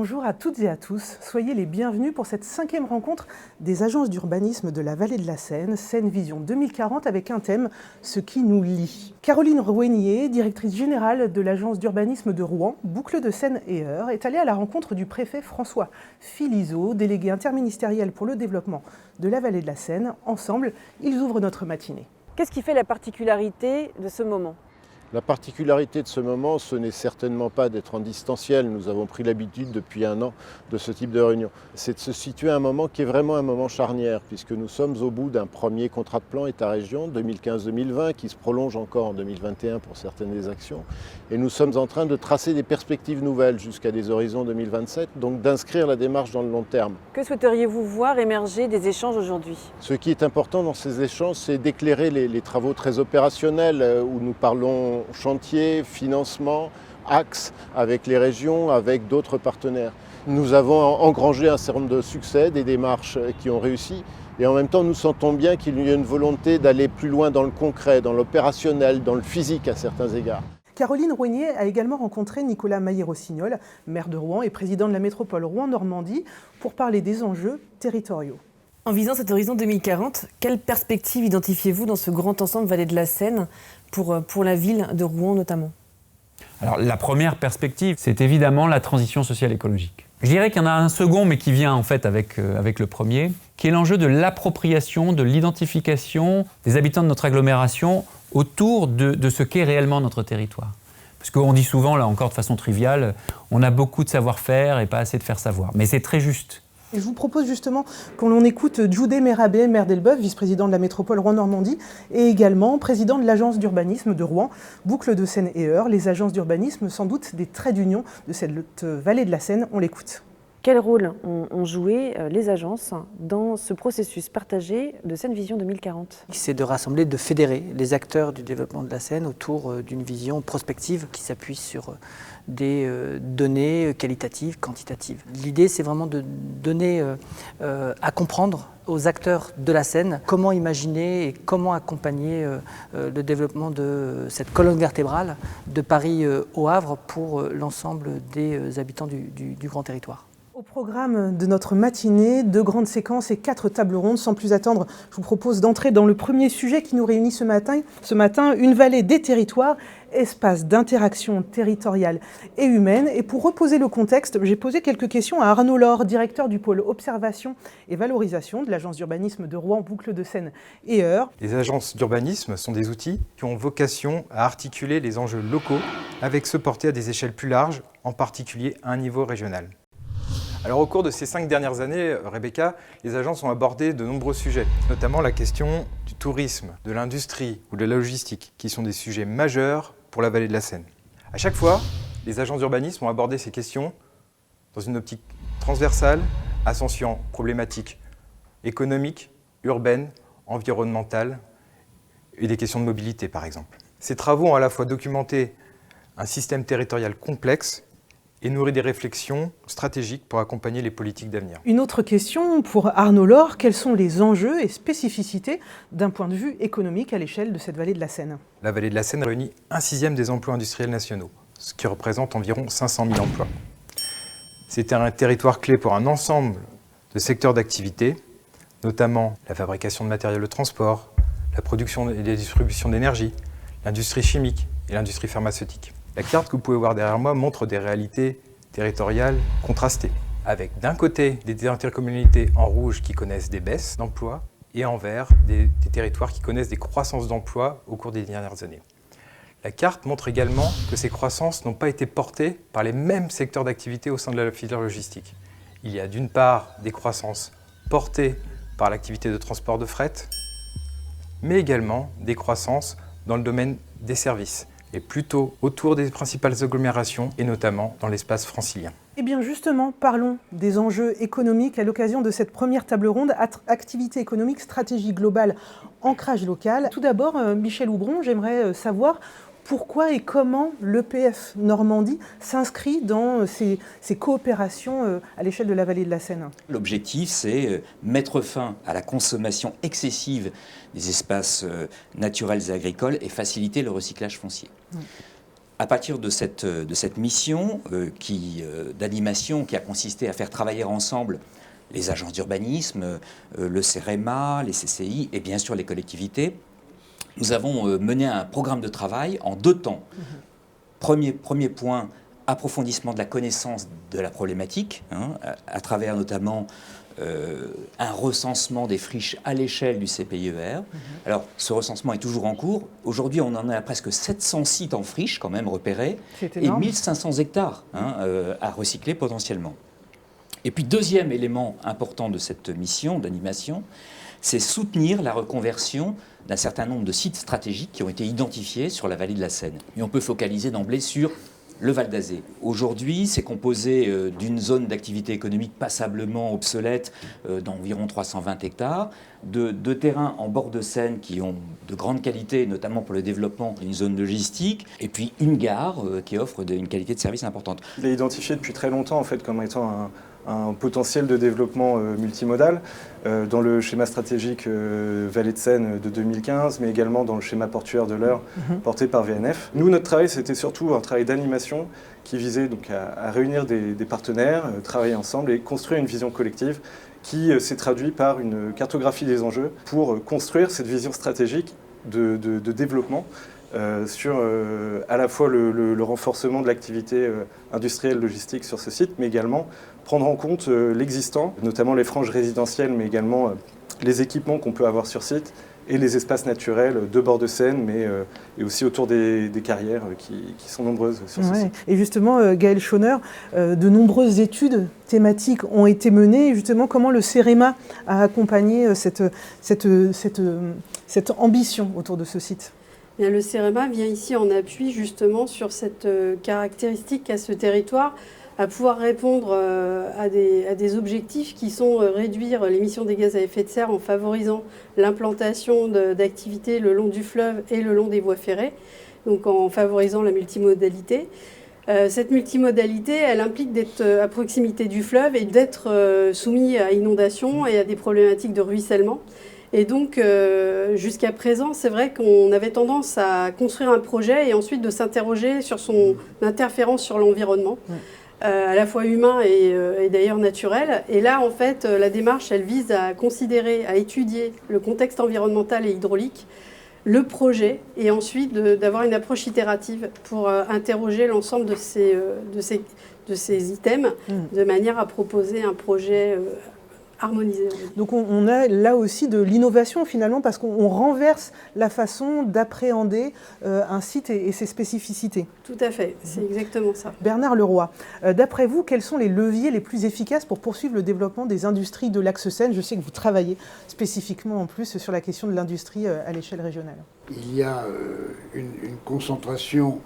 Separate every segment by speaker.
Speaker 1: Bonjour à toutes et à tous, soyez les bienvenus pour cette 5e rencontre des agences d'urbanisme de la Vallée de la Seine, Seine Vision 2040 avec un thème, ce qui nous lie. Caroline Rouénier, directrice générale de l'agence d'urbanisme de Rouen, boucle de Seine et Eure, est allée à la rencontre du préfet François Philizot, délégué interministériel pour le développement de la Vallée de la Seine. Ensemble, ils ouvrent notre matinée.
Speaker 2: Qu'est-ce qui fait la particularité de ce moment ?
Speaker 3: La particularité de ce moment, ce n'est certainement pas d'être en distanciel. Nous avons pris l'habitude depuis 1 an de ce type de réunion. C'est de se situer à un moment qui est vraiment un moment charnière, puisque nous sommes au bout d'un premier contrat de plan État-région 2015-2020 qui se prolonge encore en 2021 pour certaines des actions. Et nous sommes en train de tracer des perspectives nouvelles jusqu'à des horizons 2027, donc d'inscrire la démarche dans le long terme.
Speaker 2: Que souhaiteriez-vous voir émerger des échanges aujourd'hui ?
Speaker 3: Ce qui est important dans ces échanges, c'est d'éclairer les travaux très opérationnels où nous parlons chantier, financement, axe avec les régions, avec d'autres partenaires. Nous avons engrangé un certain nombre de succès, des démarches qui ont réussi et en même temps nous sentons bien qu'il y a une volonté d'aller plus loin dans le concret, dans l'opérationnel, dans le physique à certains égards.
Speaker 1: Caroline Rouénier a également rencontré Nicolas Maillé-Rossignol, maire de Rouen et président de la métropole Rouen-Normandie, pour parler des enjeux territoriaux.
Speaker 4: En visant cet horizon 2040, quelle perspective identifiez-vous dans ce grand ensemble Vallée de la Seine pour la ville de Rouen notamment ?
Speaker 5: Alors la première perspective, c'est évidemment la transition sociale écologique. Je dirais qu'il y en a un second, mais qui vient en fait avec le premier, qui est l'enjeu de l'appropriation, de l'identification des habitants de notre agglomération autour de ce qu'est réellement notre territoire. Parce qu'on dit souvent, là encore de façon triviale, on a beaucoup de savoir-faire et pas assez de faire savoir. Mais c'est très juste.
Speaker 1: Et je vous propose justement qu'on écoute Djoudé Merabé, maire d'Elbeuf, vice-président de la métropole Rouen-Normandie, et également président de l'agence d'urbanisme de Rouen, boucle de Seine et Eure. Les agences d'urbanisme, sans doute des traits d'union de cette vallée de la Seine. On l'écoute.
Speaker 2: Quel rôle ont joué les agences dans ce processus partagé de Seine Vision 2040 ?
Speaker 6: C'est de rassembler, de fédérer les acteurs du développement de la Seine autour d'une vision prospective qui s'appuie sur des données qualitatives, quantitatives. L'idée, c'est vraiment de donner à comprendre aux acteurs de la Seine comment imaginer et comment accompagner le développement de cette colonne vertébrale de Paris au Havre pour l'ensemble des habitants du grand territoire.
Speaker 1: Au programme de notre matinée, 2 grandes séquences et 4 tables rondes. Sans plus attendre, je vous propose d'entrer dans le premier sujet qui nous réunit ce matin, une vallée des territoires, espace d'interaction territoriale et humaine. Et pour reposer le contexte, j'ai posé quelques questions à Arnaud Laure, directeur du pôle observation et valorisation de l'agence d'urbanisme de Rouen, boucle de Seine et Eure.
Speaker 7: Les agences d'urbanisme sont des outils qui ont vocation à articuler les enjeux locaux avec ceux portés à des échelles plus larges, en particulier à un niveau régional. Alors au cours de ces 5 dernières années, Rebecca, les agences ont abordé de nombreux sujets, notamment la question du tourisme, de l'industrie ou de la logistique, qui sont des sujets majeurs pour la vallée de la Seine. À chaque fois, les agences d'urbanisme ont abordé ces questions dans une optique transversale, associant problématiques économiques, urbaines, environnementales et des questions de mobilité par exemple. Ces travaux ont à la fois documenté un système territorial complexe et nourrir des réflexions stratégiques pour accompagner les politiques d'avenir.
Speaker 1: Une autre question pour Arnaud Laure, quels sont les enjeux et spécificités d'un point de vue économique à l'échelle de cette vallée de la Seine ?
Speaker 7: La vallée de la Seine réunit 1/6 des emplois industriels nationaux, ce qui représente environ 500 000 emplois. C'est un territoire clé pour un ensemble de secteurs d'activité, notamment la fabrication de matériels de transport, la production et la distribution d'énergie, l'industrie chimique et l'industrie pharmaceutique. La carte que vous pouvez voir derrière moi montre des réalités territoriales contrastées, avec d'un côté des intercommunalités en rouge qui connaissent des baisses d'emplois et en vert des territoires qui connaissent des croissances d'emplois au cours des dernières années. La carte montre également que ces croissances n'ont pas été portées par les mêmes secteurs d'activité au sein de la filière logistique. Il y a d'une part des croissances portées par l'activité de transport de fret, mais également des croissances dans le domaine des services, et plutôt autour des principales agglomérations et notamment dans l'espace francilien.
Speaker 1: Eh bien justement, parlons des enjeux économiques à l'occasion de cette première table ronde, activité économique, stratégie globale, ancrage local. Tout d'abord, Michel Houbron, j'aimerais savoir pourquoi et comment l'EPF Normandie s'inscrit dans ces coopérations à l'échelle de la vallée de la Seine.
Speaker 8: L'objectif, c'est mettre fin à la consommation excessive des espaces naturels et agricoles et faciliter le recyclage foncier. À partir de cette mission d'animation qui a consisté à faire travailler ensemble les agences d'urbanisme, le CEREMA, les CCI et bien sûr les collectivités, nous avons mené un programme de travail en 2 temps. Premier point, approfondissement de la connaissance de la problématique, à travers notamment un recensement des friches à l'échelle du CPIER. Alors, ce recensement est toujours en cours. Aujourd'hui, on en est à presque 700 sites en friche, quand même, repérés, et 1500 hectares à recycler potentiellement. Et puis, deuxième élément important de cette mission d'animation, c'est soutenir la reconversion d'un certain nombre de sites stratégiques qui ont été identifiés sur la vallée de la Seine. Et on peut focaliser d'emblée sur le Val d'Azé. Aujourd'hui, c'est composé d'une zone d'activité économique passablement obsolète d'environ 320 hectares, de terrains en bord de Seine qui ont de grandes qualités, notamment pour le développement d'une zone logistique, et puis une gare qui offre une qualité de service importante.
Speaker 9: Il est identifié depuis très longtemps en fait, comme étant un potentiel de développement multimodal dans le schéma stratégique Vallée de Seine de 2015, mais également dans le schéma portuaire de l'Eure porté par VNF. Nous, notre travail, c'était surtout un travail d'animation qui visait donc à réunir des partenaires, travailler ensemble et construire une vision collective qui s'est traduite par une cartographie des enjeux pour construire cette vision stratégique de développement sur à la fois le renforcement de l'activité industrielle logistique sur ce site, mais également prendre en compte l'existant, notamment les franges résidentielles, mais également les équipements qu'on peut avoir sur site et les espaces naturels de bord de Seine, mais et aussi autour des carrières qui sont nombreuses sur ce site.
Speaker 1: Et justement, Gaël Schauner, de nombreuses études thématiques ont été menées. Et justement, comment le CEREMA a accompagné cette ambition autour de ce site ?
Speaker 10: Bien, le CEREMA vient ici en appui justement sur cette caractéristique qu'a ce territoire, à pouvoir répondre à des objectifs qui sont réduire l'émission des gaz à effet de serre en favorisant l'implantation d'activités le long du fleuve et le long des voies ferrées, donc en favorisant la multimodalité. Cette multimodalité, elle implique d'être à proximité du fleuve et d'être soumis à inondations et à des problématiques de ruissellement. Et donc, jusqu'à présent, c'est vrai qu'on avait tendance à construire un projet et ensuite de s'interroger sur son interférence sur l'environnement, à la fois humain et d'ailleurs naturel. Et là, en fait, la démarche, elle vise à considérer, à étudier le contexte environnemental et hydraulique, le projet, et ensuite d'avoir une approche itérative pour interroger l'ensemble de ces items, de manière à proposer un projet harmonisé.
Speaker 1: Donc on a là aussi de l'innovation finalement, parce qu'on renverse la façon d'appréhender un site et ses spécificités.
Speaker 10: Tout à fait, c'est exactement ça.
Speaker 1: Bernard Leroy, d'après vous, quels sont les leviers les plus efficaces pour poursuivre le développement des industries de l'axe Seine ? Je sais que vous travaillez spécifiquement en plus sur la question de l'industrie à l'échelle régionale.
Speaker 11: Il y a une concentration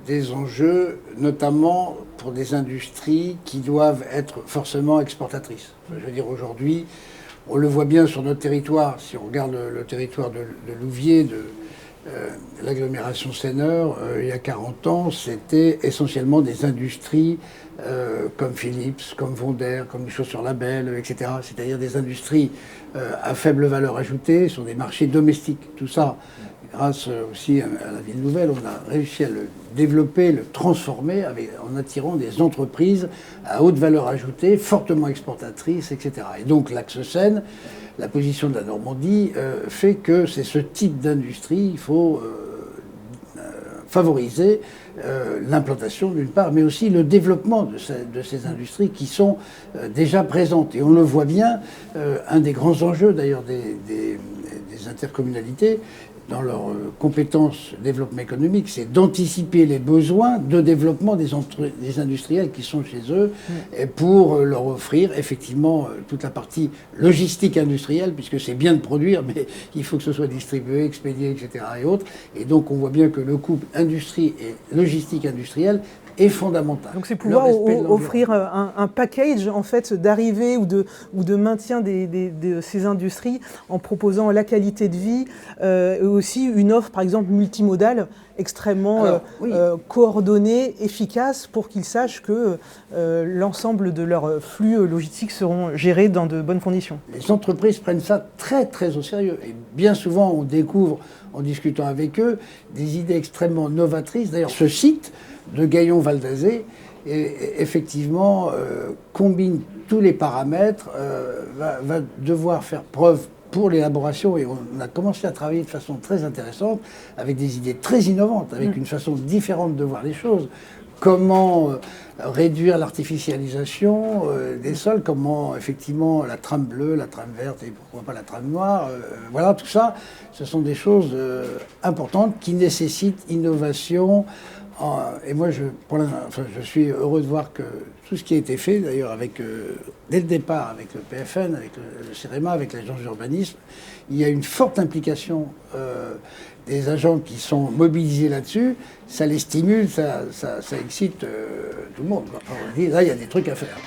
Speaker 11: des enjeux, notamment pour des industries qui doivent être forcément exportatrices. Je veux dire, aujourd'hui, on le voit bien sur notre territoire, si on regarde le territoire de Louviers, de l'agglomération Seine-Eure, il y a 40 ans, c'était essentiellement des industries comme Philips, comme Wonder, comme les Chaussures Label, etc. C'est-à-dire des industries à faible valeur ajoutée, sur des marchés domestiques. Tout ça, grâce aussi à la ville nouvelle, on a réussi à le développer, le transformer en attirant des entreprises à haute valeur ajoutée, fortement exportatrices, etc. Et donc l'axe Seine, la position de la Normandie fait que c'est ce type d'industrie, il faut favoriser l'implantation d'une part, mais aussi le développement de ces industries qui sont déjà présentes. Et on le voit bien, un des grands enjeux d'ailleurs des intercommunalités, dans leurs compétences développement économique, c'est d'anticiper les besoins de développement des industriels qui sont chez eux et pour leur offrir effectivement toute la partie logistique industrielle, puisque c'est bien de produire, mais il faut que ce soit distribué, expédié, etc. et autres. Et donc on voit bien que le couple industrie et logistique industrielle est fondamental.
Speaker 1: Donc c'est pouvoir
Speaker 11: Le respect de
Speaker 1: offrir
Speaker 11: l'environnement.
Speaker 1: un package en fait d'arrivée ou de maintien de ces industries en proposant la qualité de vie et aussi une offre par exemple multimodale extrêmement coordonnée, efficace pour qu'ils sachent que l'ensemble de leurs flux logistiques seront gérés dans de bonnes conditions.
Speaker 11: Les entreprises prennent ça très très au sérieux et bien souvent on découvre en discutant avec eux des idées extrêmement novatrices. D'ailleurs ce site de Gaillon-Val d'Azé effectivement combine tous les paramètres, va devoir faire preuve pour l'élaboration, et on a commencé à travailler de façon très intéressante, avec des idées très innovantes, avec une façon différente de voir les choses. Comment réduire l'artificialisation des sols, comment effectivement la trame bleue, la trame verte et pourquoi pas la trame noire, voilà, tout ça, ce sont des choses importantes qui nécessitent innovation. Et moi, je suis heureux de voir que tout ce qui a été fait, d'ailleurs, dès le départ, avec le PFN, avec le CEREMA, avec l'agence d'urbanisme, il y a une forte implication des agents qui sont mobilisés là-dessus. Ça les stimule, ça excite tout le monde. On dit, là, il y a des trucs à faire.